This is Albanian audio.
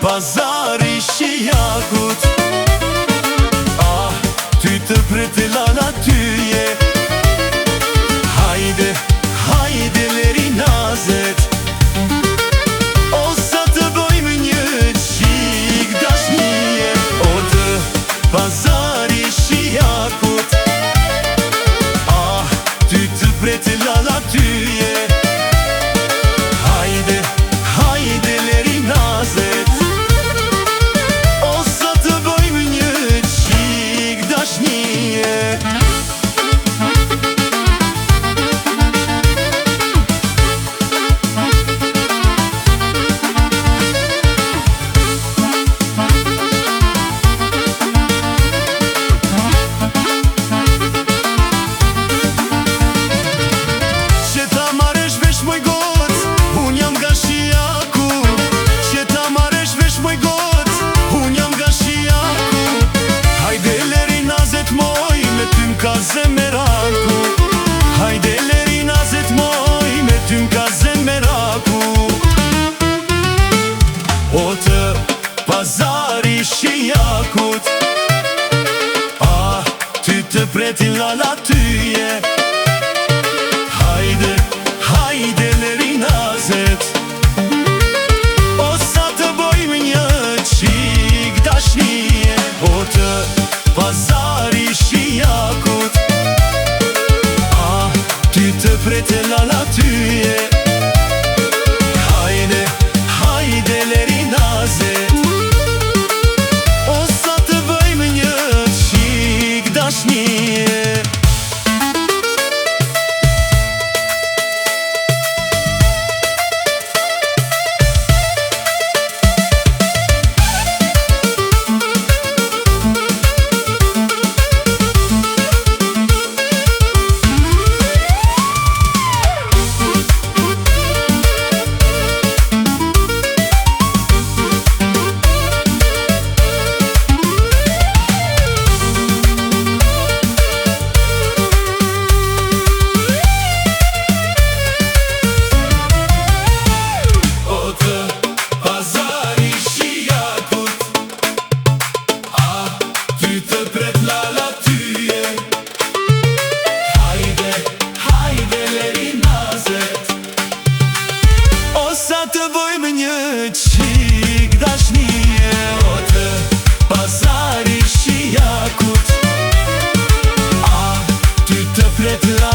pazari shijakut. Ah, ty të pretelan atyje. Hajde, hajde leri nazet, o sa të bëjmë një qik dashnije. O të pazari shijakut, ah, ty të pretelan atyje. Hajde, hajde leri nazet, o sa të bëjmë një qik dashnije. Ka zemeraku, hajde leri nazet moj, me ty m'ka zemeraku. O të pazari shijakut, ah, ty të pretin lala tyje. Hajde, hajde leri nazet, o sa të bojmë një qik dashnije. O të pazari shijakut, ah, ty të pretelan atyje. Hajde, hajde leri nazet, o sa të bëjmë një qik dashnije. Të bëjmë një qik dashnije. O të pazari shijakut, ah, ty të pretelan